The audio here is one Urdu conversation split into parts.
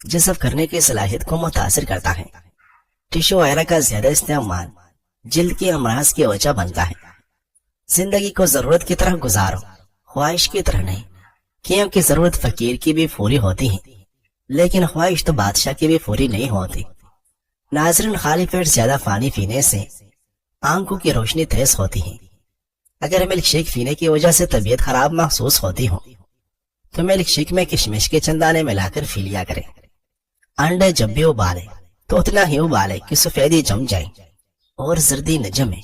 جذب کرنے کی صلاحیت کو متاثر کرتا ہے۔ ٹشو وغیرہ کا زیادہ استعمال جلد کے امراض کی وجہ بنتا ہے۔ زندگی کو ضرورت کی طرح گزارو، خواہش کی طرح نہیں، کیونکہ ضرورت فقیر کی بھی پوری ہوتی ہے، لیکن خواہش تو بادشاہ کی بھی پوری نہیں ہوتی۔ ناظرین، خالی پیٹ زیادہ پانی پینے سے آنکھوں کی روشنی تیز ہوتی ہے۔ اگر ملک شیک پینے کی وجہ سے طبیعت خراب محسوس ہوتی ہو تو ملک شیک میں کشمش کے چند دانے ملا کر پی لیا کریں۔ انڈے جب بھی ابالے تو اتنا ہی ابالے کہ سفیدی جم جائے اور زردی نہ جمے۔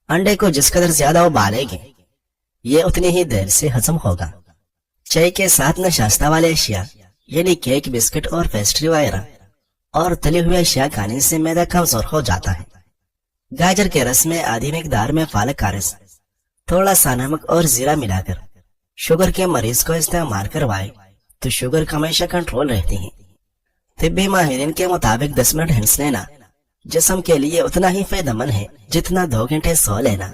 انڈے کو جس قدر زیادہ ابالے گے یہ اتنی ہی دیر سے ہضم ہوگا۔ چائے کے ساتھ نشاستہ والے اشیاء یعنی کیک، بسکٹ اور پیسٹری وغیرہ اور تلے ہوئے اشیاء کھانے سے معدہ کمزور ہو جاتا ہے۔ گاجر کے رس میں آدھی مقدار میں پالک کا رس، تھوڑا سا نمک اور زیرہ ملا کر شوگر کے مریض کو استعمال کروائے تو شوگر ہمیشہ کنٹرول رہتی ہے۔ طبی ماہرین کے مطابق 10 منٹ ہنس لینا جسم کے لیے اتنا ہی فائدہ مند ہے جتنا 2 گھنٹے سو لینا۔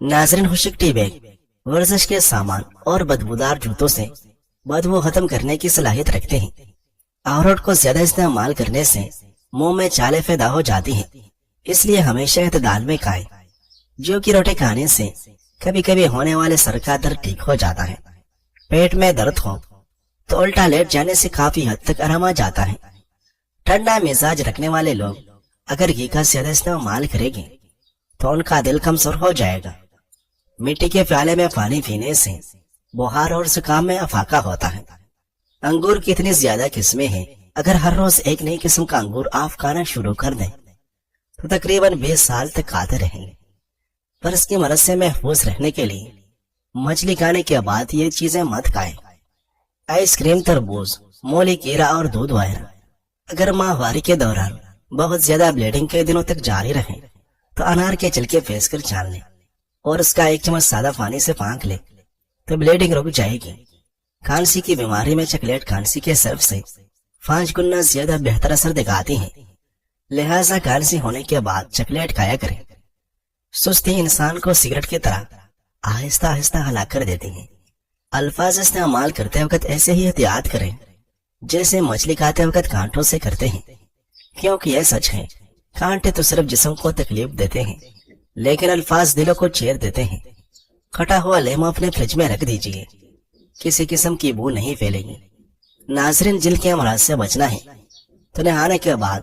ناظرین، خشک ٹی بیگ، ورزش کے سامان اور بدبودار جوتوں سے بدبو ختم کرنے کی صلاحیت رکھتے ہیں۔ اخروٹ کو زیادہ استعمال کرنے سے منہ میں چالے پیدا ہو جاتی ہیں، اس لیے ہمیشہ اعتدال میں کھائیں۔ جو کی روٹی کھانے سے کبھی کبھی ہونے والے سر کا درد ٹھیک ہو جاتا ہے۔ پیٹ میں درد ہو تو الٹا لیٹ جانے سے کافی حد تک آرام آ جاتا ہے۔ ٹھنڈا مزاج رکھنے والے لوگ اگر گھی کا زیادہ استعمال کریں گے تو ان کا دل کمزور ہو جائے گا۔ مٹی کے پیالے میں پانی پینے سے بخار اور زکام میں افاقہ ہوتا ہے۔ انگور کی اتنی زیادہ قسمیں ہیں، اگر ہر روز ایک نئی قسم کا انگور آپ کھانا شروع کر دیں تو تقریباً 20 سال تک کھاتے رہیں گے۔ پر اس کی مرض سے محفوظ رہنے کے لیے مچھلی کھانے کے بعد یہ چیزیں مت کھائیں۔ آئس کریم، تربوز، مولی، کیرا اور دودھ وغیرہ اگر ماہواری کے دوران بہت زیادہ بلیڈنگ کے دنوں تک جاری رہیں تو انار کے چھلکے پیس کر چھان لیں اور اس کا 1 چمچ سادہ پانی سے پھانک لیں تو بلیڈنگ رک جائے گی۔ کھانسی کی بیماری میں چاکلیٹ کھانسی کے سرف سے 5 گنا زیادہ بہتر اثر دکھاتی ہیں، لہٰذا کھانسی ہونے کے بعد چاکلیٹ کھایا کریں۔ سستی انسان کو سگریٹ کی طرح آہستہ آہستہ ہلاک کر دیتی ہیں۔ الفاظ استعمال کرتے وقت ایسے ہی احتیاط کریں جیسے مچھلی کھاتے وقت کانٹوں سے کرتے ہیں، کیونکہ یہ سچ ہے، کانٹے تو صرف جسم کو تکلیف دیتے ہیں لیکن الفاظ دلوں کو چیر دیتے ہیں۔ کھٹا ہوا لیمو اپنے فریج میں رکھ دیجئے، کسی قسم کی بو نہیں پھیلے گی۔ ناظرین، جلد کے امراض سے بچنا ہے تو نہانے کے بعد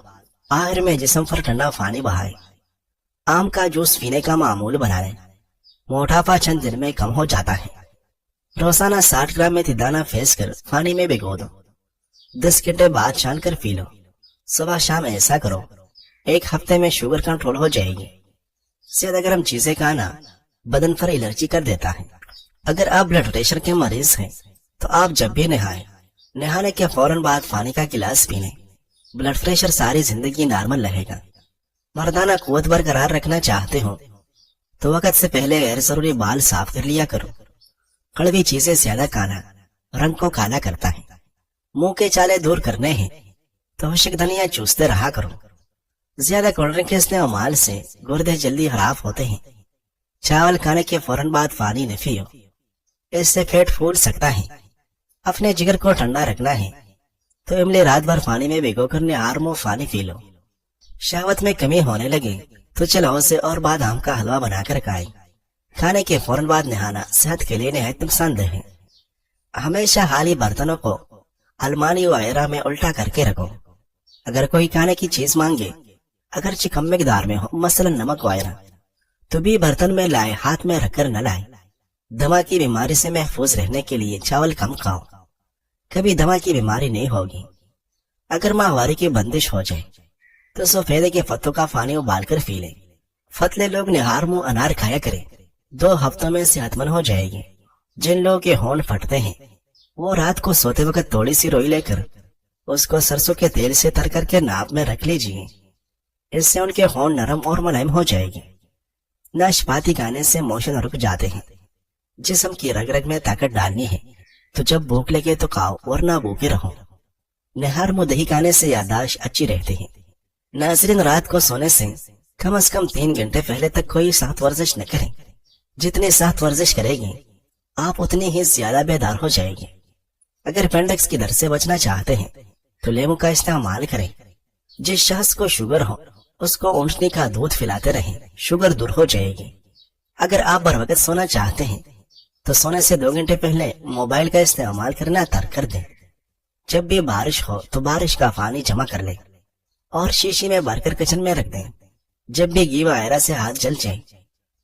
آخر میں جسم پر ٹھنڈا پانی بہائے۔ آم کا جوس پینے کا معمول بنا لیں، موٹاپا چند دن میں کم ہو جاتا ہے۔ روزانہ 60 گرام میں دانہ پھینس کر پانی میں بھگو دو، 10 گھنٹے بعد چھان کر پی لو۔ صبح شام ایسا کرو، 1 ہفتے میں شوگر کنٹرول ہو جائے گی۔ زیادہ گرم چیزیں کھانا بدن پر الرجی کر دیتا ہے۔ اگر آپ بلڈ پریشر کے مریض ہیں تو آپ جب بھی نہائیں، نہانے کے فوراً بعد پانی کا گلاس پی لیں، بلڈ پریشر ساری زندگی نارمل رہے گا۔ مردانہ قوت برقرار رکھنا چاہتے ہو تو وقت سے پہلے غیر ضروری بال صاف کر لیا کرو۔ کڑوی چیزیں زیادہ کھانا رنگ کو کالا کرتا ہے۔ منہ کے چالے دور کرنے ہیں تو خشک دھنیا چوستے رہا کرو۔ زیادہ کولڈ ڈرنک کے استعمال سے گردے جلدی خراب ہوتے ہیں۔ چاول کھانے کے فوراً بعد پانی نہ پیو، اس سے پیٹ پھول سکتا ہے۔ اپنے جگر کو ٹھنڈا رکھنا ہے تو املی رات بھر پانی میں بھگو کر نہار منہ پانی پی لو۔ شہوت میں کمی ہونے لگے تو چلو سے اور بادام کا حلوہ بنا کر کھائیں۔ کھانے کے فوراً بعد نہانا صحت کے لیے نہایت نقصان دہ ہے۔ ہمیشہ خالی برتنوں کو الماری وغیرہ میں الٹا کر کے رکھو۔ اگر کوئی کھانے کی چیز مانگے، اگرچہ کم مقدار میں ہو، مثلا نمک وغیرہ، تو بھی برتن میں لائے، ہاتھ میں رکھ کر نہ لائے۔ دما کی بیماری سے محفوظ رہنے کے لیے چاول کم کھاؤ، کبھی دما کی بیماری نہیں ہوگی۔ اگر ماہواری کی بندش ہو جائے تو سفیدے کے پتوں کا پانی ابال کر پی لیں۔ فتلے لوگ نہار منہ انار کھایا کریں، 2 ہفتوں میں صحت مند ہو جائے گی۔ جن لوگوں کے ہونٹ پھٹتے ہیں وہ رات کو سوتے وقت تھوڑی سی روئی لے کر اس کو سرسوں کے تیل سے تر کر کے ناپ میں رکھ لیجیے، اس سے ان کے ہونٹ نرم اور ملائم ہو جائے گی۔ ناشپاتی کھانے سے موشن رک جاتے ہیں۔ جسم کی رگ رگ میں طاقت ڈالنی ہے تو جب بھوک لگے تو کھاؤ ورنہ بھوکے رہو۔ نہار منہ دہی کھانے سے یادداشت اچھی رہتی ہے۔ ناظرین، رات کو سونے سے کم از کم 3 گھنٹے پہلے تک کوئی سخت ورزش نہ کریں۔ جتنی سخت ورزش کرے گی آپ اتنی ہی زیادہ بیدار ہو جائے گی۔ اگر اپینڈکس کی درد سے بچنا چاہتے ہیں تو لیمو کا استعمال کریں۔ جس شخص کو شوگر ہو اس کو اونٹنی کا دودھ پلاتے رہیں، شوگر دور ہو جائے گی۔ اگر آپ بر وقت سونا چاہتے ہیں تو سونے سے 2 گھنٹے پہلے موبائل کا استعمال کرنا ترک کر دیں۔ جب بھی بارش ہو تو بارش کا پانی جمع کر لیں اور شیشی میں بھر کر کچن میں رکھ دیں۔ جب بھی گھی وغیرہ سے ہاتھ جل جائے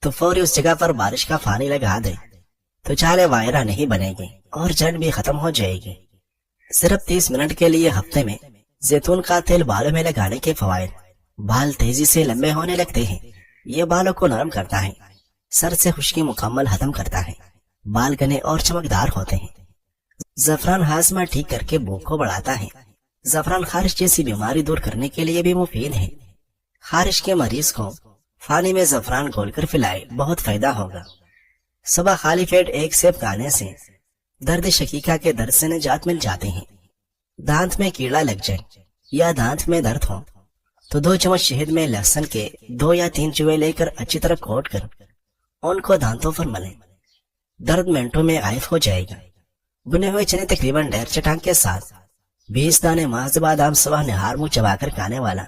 تو فوری اس جگہ پر بارش کا پانی لگا دیں تو چالے وغیرہ نہیں بنے گی اور جلن بھی ختم ہو جائے گی۔ صرف 30 منٹ کے لیے ہفتے میں زیتون کا تیل بالوں میں لگانے کے فوائد۔ بال تیزی سے لمبے ہونے لگتے ہیں، یہ بالوں کو نرم کرتا ہے، سر سے خشکی مکمل ختم کرتا ہے، بال گھنے اور چمکدار ہوتے ہیں۔ زعفران ہاضمہ ٹھیک کر کے بھوک کو بڑھاتا ہے۔ زعفران خارش جیسی بیماری دور کرنے کے لیے بھی مفید ہے۔ خارش کے مریض کو پانی میں زعفران گھول کر پلائے، بہت فائدہ ہوگا۔ صبح خالی پیٹ 1 سیب کھانے سے درد شقیقہ کے درد سے نجات مل جاتے ہیں۔ دانت میں کیڑا لگ جائے یا دانت میں درد ہو تو 2 چمچ شہد میں لہسن کے 2 یا 3 چوہے لے کر اچھی طرح کوٹ کر ان کو دانتوں پر ملیں، درد منٹوں میں غائب ہو جائے گا۔ بنے ہوئے چنے تقریباً 1.5 چٹان کے ساتھ 20 دانے محض بادام صبح نہار منہ چبا کر کھانے والا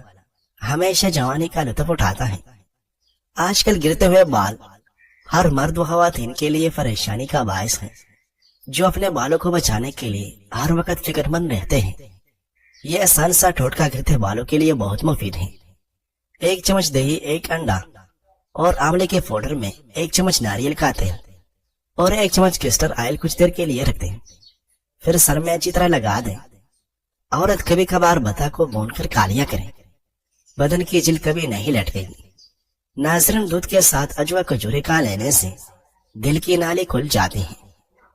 ہمیشہ جوانی کا لطف اٹھاتا ہے۔ آج کل گرتے ہوئے بال ہر مرد و خواتین کے لیے پریشانی کا باعث ہے، جو اپنے بالوں کو بچانے کے لیے ہر وقت فکر مند رہتے ہیں۔ یہ آسان سا ٹوٹکا گرتے بالوں کے لیے بہت مفید ہے۔ 1 چمچ دہی، 1 انڈا اور آملے کے پاؤڈر میں 1 چمچ ناریل کا تیل اور 1 چمچ کیسٹر آئل کچھ دیر کے لیے رکھ دیں، پھر سر میں اچھی طرح لگا دیں۔ عورت کبھی کبھار بتا کو بھون کر کالیاں کریں، بدن کی جلد کبھی نہیں لٹکے گی۔ ناظرین، دودھ کے ساتھ اجوا کھجورے کا لینے سے دل کی نالی کھل جاتی ہے۔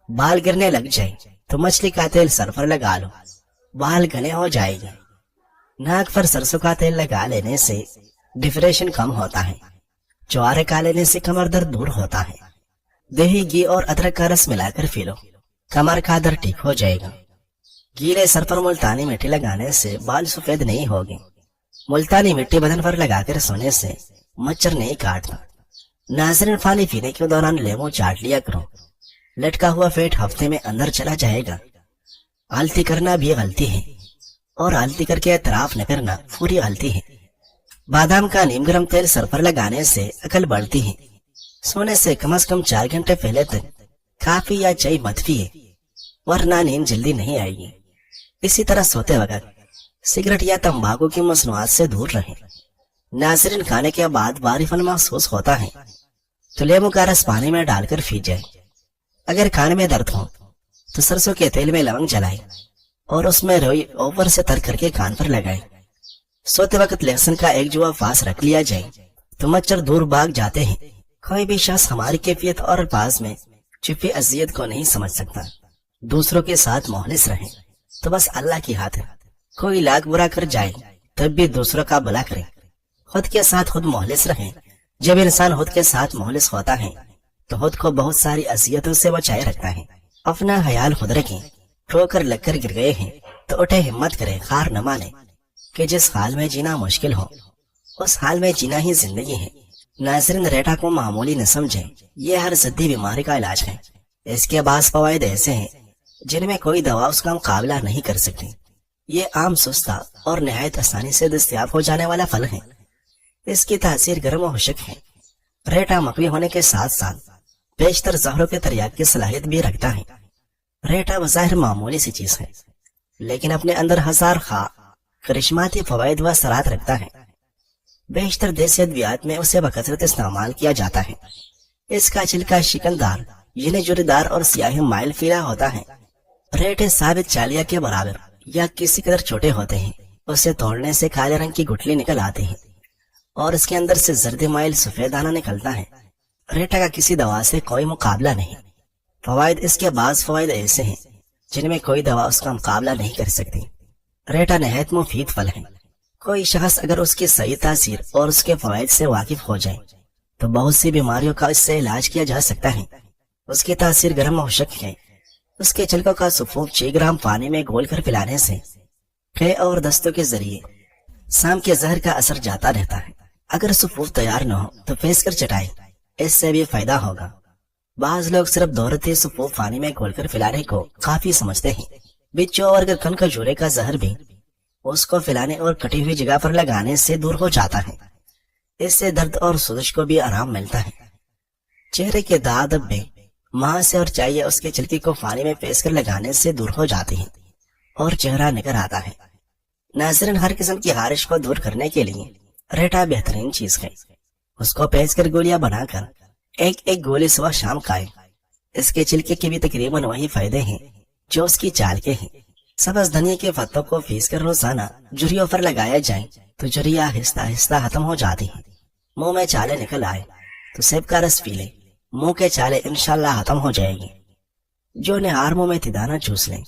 بال گرنے لگ جائے تو مچھلی کا تیل سر پر لگا لو، بال گھنے ہو جائے گے۔ ناک پر سرسوں کا تیل لگا لینے سے ڈپریشن کم ہوتا ہے۔ جوارے کا لینے سے کمر درد دور ہوتا ہے۔ دہی، گھی اور ادرک کا رس ملا کر پی لو، کمر کا درد ٹھیک ہو جائے گا۔ گیلے سر پر ملتانی مٹی لگانے سے بال سفید نہیں ہوگے۔ ملتانی مٹی بدن پر لگا کر سونے سے مچھر نہیں کاٹتا۔ ناظرین، پانی پینے کے دوران لیمو چاٹ لیا کرو، لٹکا ہوا پیٹ ہفتے میں اندر چلا جائے گا۔ غلطی کرنا بھی غلطی ہے اور غلطی کر کے اعتراف نہ کرنا پوری غلطی ہے۔ بادام کا نیم گرم تیل سر پر لگانے سے عقل بڑھتی ہے۔ سونے سے کم از کم 4 گھنٹے پہلے تک کافی یا چائے مت پیے، ورنہ نیند جلدی نہیں آئے گی۔ اسی طرح سوتے وقت سگریٹ یا تمباکو کی مصنوعات سے دور رہیں۔ ناظرین، کھانے کے بعد بھاری پن محسوس ہوتا ہے تو لیمو کا رس پانی میں ڈال کر پی جائے۔ اگر کھانے میں درد ہو تو سرسوں کے تیل میں لونگ جلائے اور اس میں روئی اوپر سے تر کر کے کان پر لگائے۔ سوتے وقت لہسن کا 1 جوا پاس رکھ لیا جائے تو مچھر دور بھاگ جاتے ہیں۔ کوئی بھی شخص ہماری کیفیت اور الفاظ میں چھپی اذیت کو نہیں سمجھ سکتا۔ دوسروں کے ساتھ مخلص رہیں تو بس اللہ کی خاطر، کوئی لاکھ برا کر جائے تب بھی دوسروں کا بھلا کریں۔ خود کے ساتھ خود مخلص رہیں۔ جب انسان خود کے ساتھ مخلص ہوتا ہے تو خود کو بہت ساری اذیتوں سے بچائے رکھتا ہے۔ اپنا خیال خود رکھیں۔ ٹھوکر لگ کر گر گئے ہیں تو اٹھے، ہمت کریں، ہار نہ مانے کہ جس حال میں جینا مشکل ہو اس حال میں جینا ہی زندگی ہے۔ ناظرین، ریٹا کو معمولی نہ سمجھیں، یہ ہر ضدی بیماری کا علاج ہے۔ اس کے بعض فوائد ایسے ہیں جن میں کوئی دوا اس کا مقابلہ نہیں کر سکتی۔ یہ عام، سستا اور نہایت آسانی سے دستیاب ہو جانے والا پھل ہے۔ اس کی تاثیر گرم و خشک ہے۔ ریٹا مقوی ہونے کے ساتھ ساتھ بیشتر زہروں کے تریاق کی صلاحیت بھی رکھتا ہے۔ ریٹا بظاہر معمولی سی چیز ہے لیکن اپنے اندر ہزار خواہ کرشماتی فوائد و اثرات رکھتا ہے۔ بیشتر دیسی ادویات میں اسے بکثرت استعمال کیا جاتا ہے۔ اس کا چھلکا شکندار یعنی جوردار اور سیاہ مائل فیلا ہوتا ہے۔ ریٹے ثابت چالیا کے برابر یا کسی قدر چھوٹے ہوتے ہیں۔ اسے توڑنے سے کالے رنگ کی گٹھلی نکل آتی ہے اور اس کے اندر سے زرد مائل سفید دانہ نکلتا ہے۔ ریٹا کا کسی دوا سے کوئی مقابلہ نہیں۔ فوائد، اس کے بعض فوائد ایسے ہیں جن میں کوئی دوا اس کا مقابلہ نہیں کر سکتی۔ ریٹا نہایت مفید پھل ہے۔ کوئی شخص اگر اس کی صحیح تاثیر اور اس کے فوائد سے واقف ہو جائے تو بہت سی بیماریوں کا اس سے علاج کیا جا سکتا ہے۔ اس کی تاثیر گرم و خشک ہے۔ اس کے چھلکوں کا سفوف 6 گرام پانی میں گھول کر پلانے سے قے اور دستوں کے ذریعے سام کے زہر کا اثر جاتا رہتا ہے۔ اگر سفوف تیار نہ ہو تو پیس کر چٹائیں، اس سے بھی فائدہ ہوگا۔ بعض لوگ صرف دورتی سفوف پانی میں گھول کر پلانے کو کافی سمجھتے ہیں۔ بچوں اور گرکن کھجورے کا زہر بھی اس کو پھیلانے اور کٹی ہوئی جگہ پر لگانے سے دور ہو جاتا ہے۔ اس سے درد اور سوزش کو بھی آرام ملتا ہے۔ چہرے کے داغ دھبے ماں سے اور چائے اس کے چھلکے کو پانی میں پیس کر لگانے سے دور ہو جاتی ہیں اور چہرہ نکھر آتا ہے۔ ناظرین، ہر قسم کی خارش کو دور کرنے کے لیے ریٹا بہترین چیز ہے۔ اس کو پیس کر گولیاں بنا کر ایک ایک گولی صبح شام کھائیں۔ اس کے چھلکے کے بھی تقریباً وہی فائدے ہیں جو اس کی چال کے ہیں۔ سبز دھنیا کے پتوں کو پیس کر روزانہ جھریوں پر لگایا جائیں تو جھریاں آہستہ آہستہ ختم ہو جاتی ہیں۔ منہ میں چالے نکل آئے تو سیب کا رس پی لیں، منہ کے چالے انشاءاللہ ختم ہو جائے گی۔ جو نہار منہ میں تدانہ چوس لیں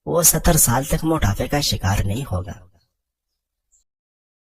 وہ 70 سال تک موٹاپے کا شکار نہیں ہوگا۔